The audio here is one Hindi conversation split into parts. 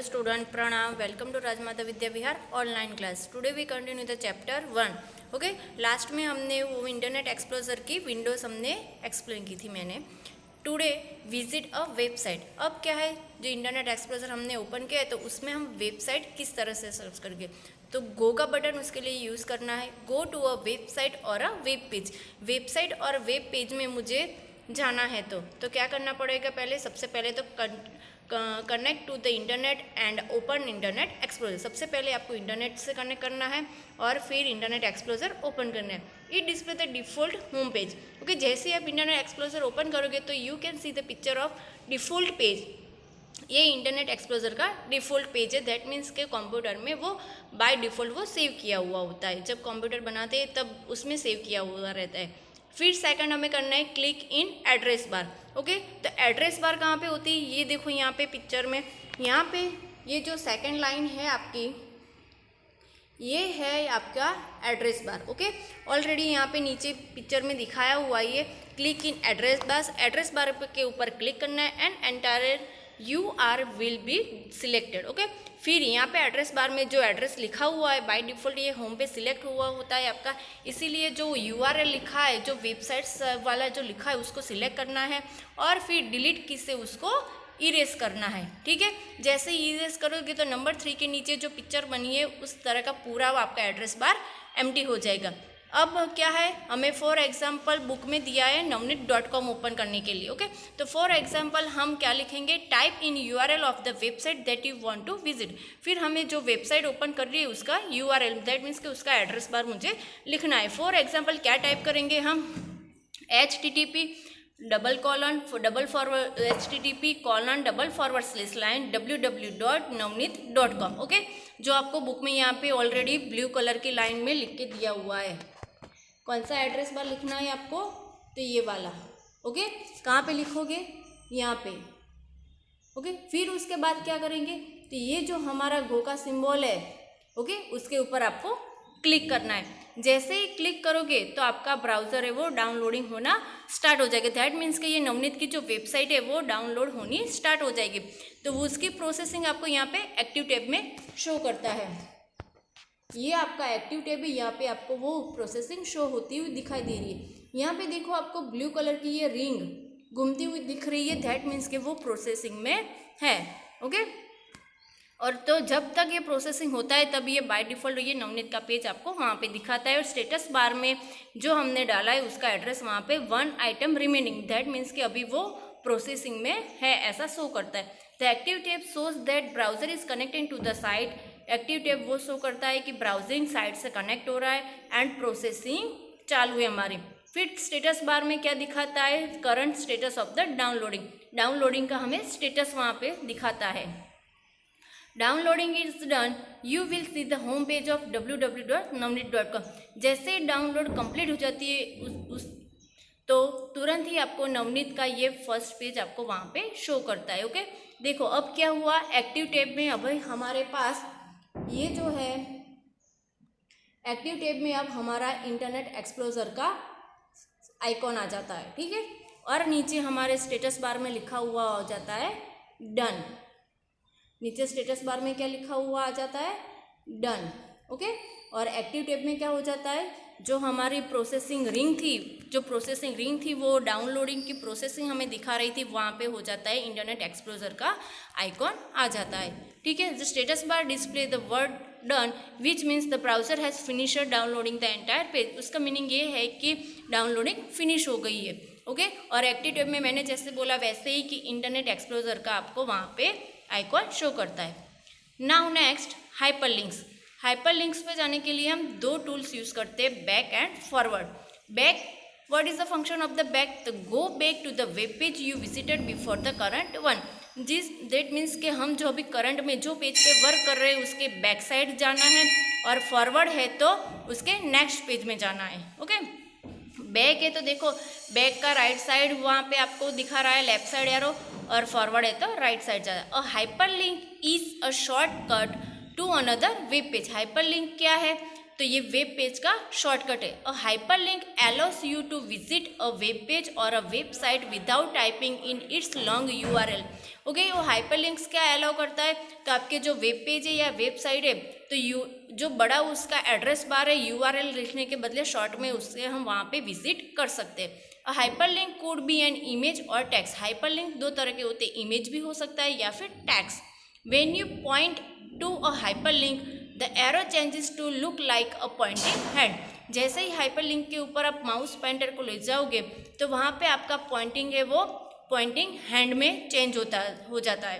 Student Pranam, welcome to Rajmata Vidya Vihar online class. Today we continue the chapter 1. Okay, last में हमने वो इंटरनेट एक्सप्लोरर की विंडोज हमने एक्सप्लेन की थी मैंने. Today visit a website. अब क्या है, जो इंटरनेट एक्सप्लोरर हमने ओपन किया है तो उसमें हम वेबसाइट किस तरह से सर्च करके, तो गो का बटन उसके लिए यूज़ करना है. गो टू अ वेबसाइट और अ वेब पेज. वेबसाइट और वेब पेज में मुझे जाना है तो क्या करना पड़ेगा, पहले सबसे पहले तो connect to the internet and open internet explorer. सबसे पहले आपको इंटरनेट से कनेक्ट करना है और फिर इंटरनेट एक्सप्लोरर ओपन करना है. It display the default home page. Okay, जैसे ही आप इंटरनेट एक्सप्लोरर ओपन करोगे तो you can see the picture of default page. ये इंटरनेट एक्सप्लोरर का डिफ़ॉल्ट पेज है. दैट मीन्स के कंप्यूटर में वो बाय डिफ़ॉल्ट वो सेव किया हुआ होता है. जब कंप्यूटर बनाते हैं तब उसमें सेव किया हुआ रहता है. फिर सेकंड हमें करना है क्लिक इन एड्रेस बार. ओके, तो एड्रेस बार कहाँ पे होती है, ये देखो यहाँ पे पिक्चर में, यहाँ पे ये जो सेकंड लाइन है आपकी, ये है आपका एड्रेस बार. ओके, ऑलरेडी यहाँ पे नीचे पिक्चर में दिखाया हुआ ये क्लिक इन एड्रेस बार. एड्रेस बार के ऊपर क्लिक करना है and entire UR will be selected. Okay, फिर यहाँ पे एड्रेस बार में जो एड्रेस लिखा हुआ है बाय डिफ़ॉल्ट ये होम पे सिलेक्ट हुआ होता है आपका, इसीलिए जो URL लिखा है, जो वेबसाइट्स वाला जो लिखा है उसको सिलेक्ट करना है और फिर डिलीट की से उसको इरेज करना है. ठीक है, जैसे ही इरेज करोगे तो नंबर 3 के नीचे जो पिक्चर बनी है उस तरह का पूरा आपका एड्रेस बार एम्प्टी हो जाएगा. अब क्या है, हमें फॉर एग्जाम्पल बुक में दिया है navneet.com ओपन करने के लिए. ओके, तो फॉर एग्जाम्पल हम क्या लिखेंगे, type in URL of the website that you want to visit. फिर हमें जो वेबसाइट ओपन कर रही है उसका URL, दैट मीन्स कि उसका एड्रेस बार मुझे लिखना है. फॉर एग्जाम्पल क्या टाइप करेंगे हम, http www.navneet.com. ओके, जो आपको बुक में यहाँ पे ऑलरेडी ब्लू कलर की लाइन में लिख के दिया हुआ है. कौन सा एड्रेस बार लिखना है आपको, तो ये वाला. ओके, कहाँ पे लिखोगे, यहाँ पे. ओके, फिर उसके बाद क्या करेंगे, तो ये जो हमारा गो का सिंबल है, ओके, उसके ऊपर आपको क्लिक करना है. जैसे ही क्लिक करोगे तो आपका ब्राउज़र है वो डाउनलोडिंग होना स्टार्ट हो जाएगा. दैट मीन्स कि ये नवनीत की जो वेबसाइट है वो डाउनलोड होनी स्टार्ट हो जाएगी. तो वो उसकी प्रोसेसिंग आपको यहाँ पे एक्टिव टैब में शो करता है. ये आपका एक्टिव टैब है, यहाँ पे आपको वो प्रोसेसिंग शो होती हुई दिखाई दे रही है. यहाँ पे देखो आपको ब्लू कलर की ये रिंग घूमती हुई दिख रही है. दैट मीन्स कि वो प्रोसेसिंग में है. ओके, और तो जब तक ये प्रोसेसिंग होता है तब ये बाय डिफ़ॉल्ट ये नवनीत का पेज आपको वहाँ पे दिखाता है. और स्टेटस बार में जो हमने डाला है उसका एड्रेस वहाँ पे 1 आइटम रिमेनिंग, दैट मीन्स कि अभी वो प्रोसेसिंग में है, ऐसा शो करता है. The active tab shows that browser is connecting to the site. Active tab वो शो करता है कि ब्राउजिंग साइट से कनेक्ट हो रहा है एंड प्रोसेसिंग चालू है हमारी. फिर स्टेटस बार में क्या दिखाता है, current status of the downloading. Downloading का हमें स्टेटस वहाँ पे दिखाता है. Downloading is done, you will see the home page of www.navneet.com. जैसे डाउनलोड कंप्लीट हो जाती है तो तुरंत ही आपको नवनीत का ये फर्स्ट पेज आपको वहाँ पे शो करता है. ओके, देखो अब क्या हुआ, एक्टिव टैब में अब हमारे पास ये जो है एक्टिव टैब में अब हमारा इंटरनेट एक्सप्लोरर का आइकॉन आ जाता है. ठीक है, और नीचे हमारे स्टेटस बार में लिखा हुआ हो जाता है डन. नीचे स्टेटस बार में क्या लिखा हुआ आ जाता है, डन. ओके, और एक्टिव टैब में क्या हो जाता है, जो हमारी प्रोसेसिंग रिंग थी वो डाउनलोडिंग की प्रोसेसिंग हमें दिखा रही थी, वहाँ पे हो जाता है इंटरनेट एक्सप्लोरर का आइकॉन आ जाता है. ठीक है, the status bar display the word done which means the browser has finished downloading the entire page. उसका मीनिंग ये है कि डाउनलोडिंग फिनिश हो गई है. ओके, और एक्टिव टैब में मैंने जैसे बोला वैसे ही कि इंटरनेट एक्सप्लोरर का आपको वहाँ पे आइकॉन शो करता है. Now next hyperlinks. हाइपरलिंक्स पे जाने के लिए हम दो टूल्स यूज़ करते हैं, back and forward. Back, what is the function of the back, तो go back to the web page you visited before the current one. That means कि हम जो अभी करंट में जो पेज पे वर्क कर रहे हैं उसके बैक साइड जाना है, और फॉरवर्ड है तो उसके नेक्स्ट पेज में जाना है. ओके, बैक है तो देखो बैक का राइट साइड वहाँ पे आपको दिखा रहा है, लेफ्ट साइड एरो, और फॉरवर्ड है तो राइट साइड जा रहा है. और hyperlink is a shortcut to another web page. Hyperlink क्या है, तो ये वेब पेज का शॉर्टकट है। A hyperlink allows you to visit a web page और a website without typing in its long URL. Okay, वो हाइपरलिंक्स क्या अलाउ करता है, तो आपके जो वेब पेज है या वेबसाइट है तो जो बड़ा उसका एड्रेस बार है यूआरएल लिखने के बदले शॉर्ट में उससे हम वहाँ पे विजिट कर सकते हैं। A hyperlink could be an image और टेक्स्ट। हाइपरलिंक दो तरह के होते हैं, इमेज भी हो सकता है या फिर text. When you point to a hyperlink the arrow changes to look like a pointing hand. जैसे ही हाइपरलिंक के ऊपर आप माउस पॉइंटर को ले जाओगे तो वहाँ पे आपका पॉइंटिंग है वो पॉइंटिंग हैंड में चेंज हो जाता है।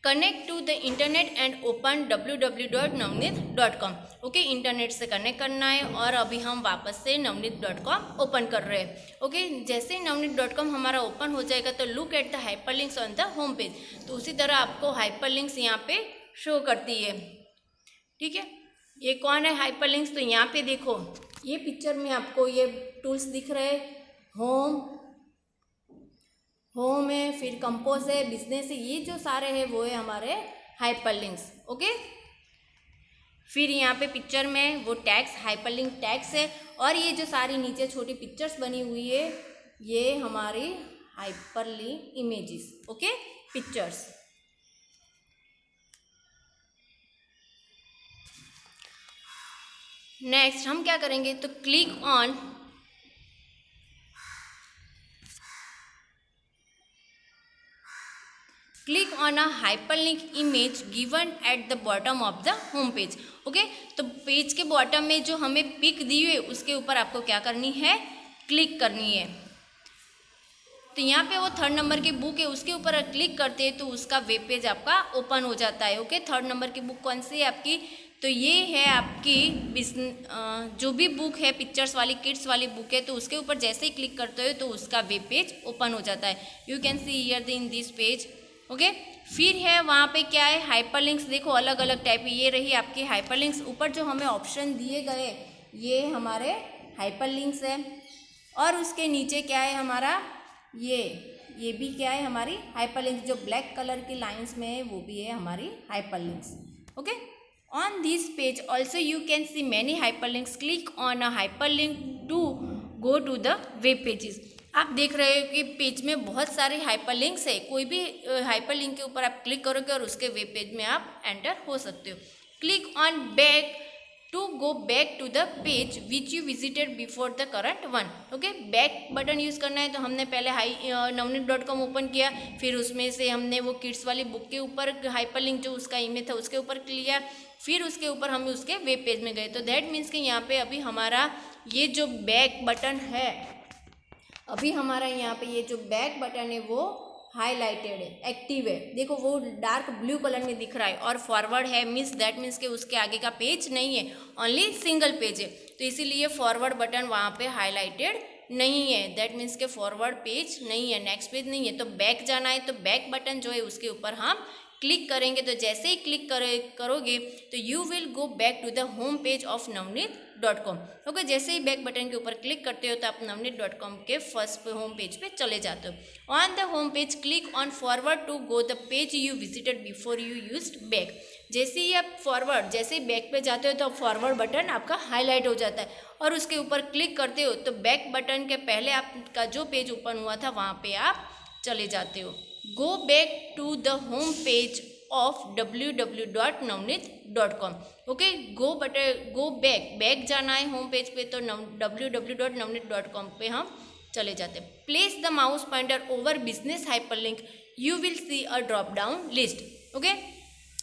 Connect to the internet and open www.navneet.com। Okay, internet से कनेक्ट करना है और अभी हम वापस से navneet.com ओपन कर रहे हैं। ओके, जैसे ही navneet.com हमारा ओपन हो जाएगा तो look at the hyperlinks on the home page. तो उसी तरह आपको हाइपरलिंक्स यहाँ पे शो करती है। ठीक है, ये कौन है हाइपरलिंक्स, तो यहाँ पे देखो ये पिक्चर में आपको ये टूल्स दिख रहे हैं, होम है, फिर कंपोज है, बिजनेस है, ये जो सारे हैं वो है हमारे हाइपरलिंक्स। ओके, फिर यहाँ पे पिक्चर में वो टैग्स, हाइपरलिंक टैग्स है, और ये जो सारी नीचे छोटी पिक्चर्स बनी हुई है ये हमारी hyperlink images. Okay, pictures. Next हम क्या करेंगे, तो click on a hyperlink image given at the bottom of the home page. Okay, तो पेज के बॉटम में जो हमें पिक दी हुई है उसके ऊपर आपको क्या करनी है, क्लिक करनी है। तो यहाँ पे वो 3rd नंबर की बुक है उसके ऊपर क्लिक करते हैं तो उसका वेब पेज आपका ओपन हो जाता है। ओके, 3rd नंबर की बुक कौन सी है आपकी, तो ये है आपकी जो भी बुक है पिक्चर्स वाली, किड्स वाली बुक है, तो उसके ऊपर जैसे ही क्लिक करते हो तो उसका वेब पेज ओपन हो जाता है। You can see here in this page. Okay, फिर है वहाँ पे क्या है, हाइपरलिंक्स। देखो अलग अलग टाइप, ये रही आपकी हाइपरलिंक्स। ऊपर जो हमें ऑप्शन दिए गए ये हमारे हाइपरलिंक्स है, और उसके नीचे क्या है हमारा, ये भी क्या है हमारी हाइपरलिंक्स। जो ब्लैक कलर की लाइंस में है वो भी है हमारी hyperlinks. Okay, on this page also you can see many hyperlinks. Click on a hyperlink to go to the web pages. आप देख रहे हो कि पेज में बहुत सारे हाइपरलिंक्स है, कोई भी हाइपरलिंक के ऊपर आप क्लिक करोगे और उसके वेब पेज में आप एंटर हो सकते हो। Click on back to go back to the page which you visited before the current one. Okay, back button use करना है, तो हमने पहले navneet.com ओपन किया, फिर उसमें से हमने वो किड्स वाली बुक के ऊपर हाइपरलिंक जो उसका इमेज था उसके ऊपर किया, फिर उसके ऊपर हम उसके वेब पेज में गए। तो दैट मीन्स कि यहाँ पे अभी हमारा ये जो बैक बटन है, अभी हमारा यहाँ पे ये जो बैक बटन है वो हाईलाइटेड है, एक्टिव है। देखो वो डार्क ब्लू कलर में दिख रहा है, और फॉरवर्ड है मीन्स दैट मीन्स कि उसके आगे का पेज नहीं है, ओनली सिंगल पेज है, तो इसीलिए फॉरवर्ड बटन वहाँ पे हाईलाइटेड नहीं है। दैट मीन्स के फॉरवर्ड पेज नहीं है, नेक्स्ट पेज नहीं है। तो बैक जाना है तो बैक बटन जो है उसके ऊपर हम क्लिक करेंगे, तो जैसे ही क्लिक करोगे तो you will go back to the home page of navneet.com। Okay, जैसे ही बैक बटन के ऊपर क्लिक करते हो तो आप navneet.com के फर्स्ट होम पेज पे चले जाते हो। On the home page click on forward to go the page you visited before you used back. जैसे ही आप फॉरवर्ड, जैसे ही बैक पे जाते हो तो फॉरवर्ड बटन आपका हाईलाइट हो जाता है, और उसके ऊपर क्लिक करते हो तो बैक बटन के पहले आपका जो पेज ओपन हुआ था वहाँ पे आप चले जाते हो। Go back to the home page of www.navneet.com। Okay, go back जाना है होम पेज पे, तो www.navneet.com पे हम चले जाते हैं। Place the mouse pointer over business hyperlink, you will see a drop down list. Okay,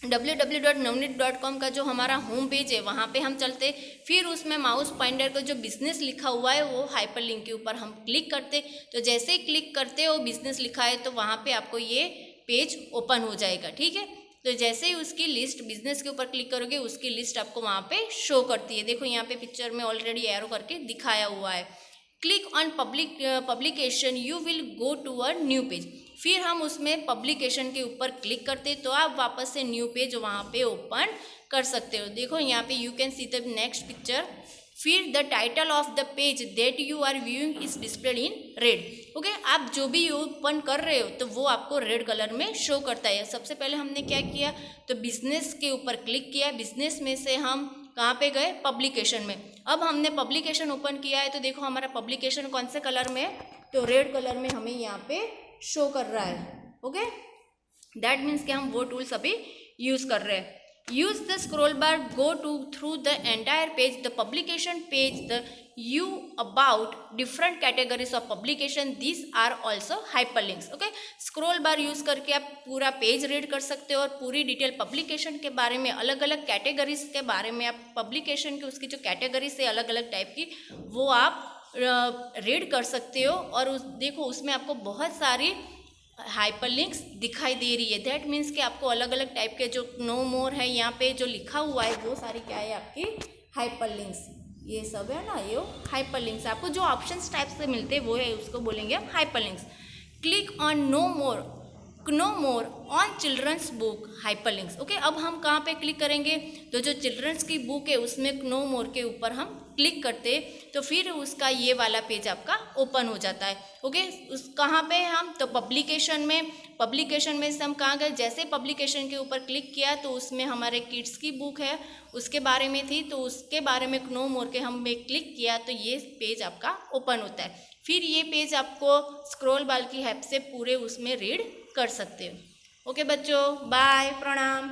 www.navneet.com का जो हमारा होम पेज है वहाँ पे हम चलते, फिर उसमें माउस पॉइंटर को जो बिजनेस लिखा हुआ है वो हाइपरलिंक के ऊपर हम क्लिक करते, तो जैसे ही क्लिक करते हो बिजनेस लिखा है तो वहाँ पे आपको ये पेज ओपन हो जाएगा। ठीक है, तो जैसे ही उसकी लिस्ट बिजनेस के ऊपर क्लिक करोगे उसकी लिस्ट आपको वहाँ पे शो करती है। देखो यहाँ पे पिक्चर में ऑलरेडी एरो करके दिखाया हुआ है। Click on publication, you will go to a new page. फिर हम उसमें पब्लिकेशन के ऊपर क्लिक करते तो आप वापस से न्यू पेज वहाँ पे ओपन कर सकते हो। देखो यहाँ पे you can see the next picture. फिर the title of the page that you are viewing is displayed in red. Okay, आप जो भी ओपन कर रहे हो तो वो आपको रेड कलर में शो करता है। सबसे पहले हमने क्या किया, तो बिजनेस के ऊपर क्लिक किया, बिजनेस में से हम कहाँ पे गए, पब्लिकेशन में। अब हमने पब्लिकेशन ओपन किया है तो देखो हमारा पब्लिकेशन कौन से कलर में है, तो रेड कलर में हमें यहाँ पे शो कर रहा है। ओके, दैट मीन्स कि हम वो टूल्स अभी यूज कर रहे हैं। Use the scroll bar, go to through the entire page, the publication page, the you about different categories of publication, this are also hyperlinks. Okay, scroll bar use करके आप पूरा पेज रीड कर सकते हो और पूरी डिटेल पब्लिकेशन के बारे में, अलग अलग कैटेगरीज के बारे में, आप पब्लिकेशन की उसकी जो कैटेगरीज है अलग अलग टाइप की, वो आप रीड कर सकते हो। और उस देखो उसमें आपको बहुत सारी हाइपरलिंक्स दिखाई दे रही है। दैट मीन्स कि आपको अलग अलग टाइप के जो नो मोर है यहाँ पे जो लिखा हुआ है वो सारी क्या है आपकी हाइपरलिंक्स, ये सब है ना, ये हाइपरलिंक्स। आपको जो ऑप्शंस टाइप से मिलते हैं वो है, उसको बोलेंगे हम hyperlinks. Click on no more on children's book hyperlinks. Okay, अब हम कहाँ पे क्लिक करेंगे, तो जो चिल्ड्रंस की बुक है उसमें नो मोर के ऊपर हम क्लिक करते तो फिर उसका ये वाला पेज आपका ओपन हो जाता है। ओके, उस कहाँ पे हम, तो पब्लिकेशन में से हम कहाँ गए, जैसे पब्लिकेशन के ऊपर क्लिक किया तो उसमें हमारे किड्स की बुक है उसके बारे में थी, तो उसके बारे में नो मोर के हमने क्लिक किया तो ये पेज आपका ओपन होता है। फिर ये पेज आपको स्क्रॉल बार की हेल्प से पूरे उसमें रीड कर सकते हो। ओके बच्चों, बाय, प्रणाम।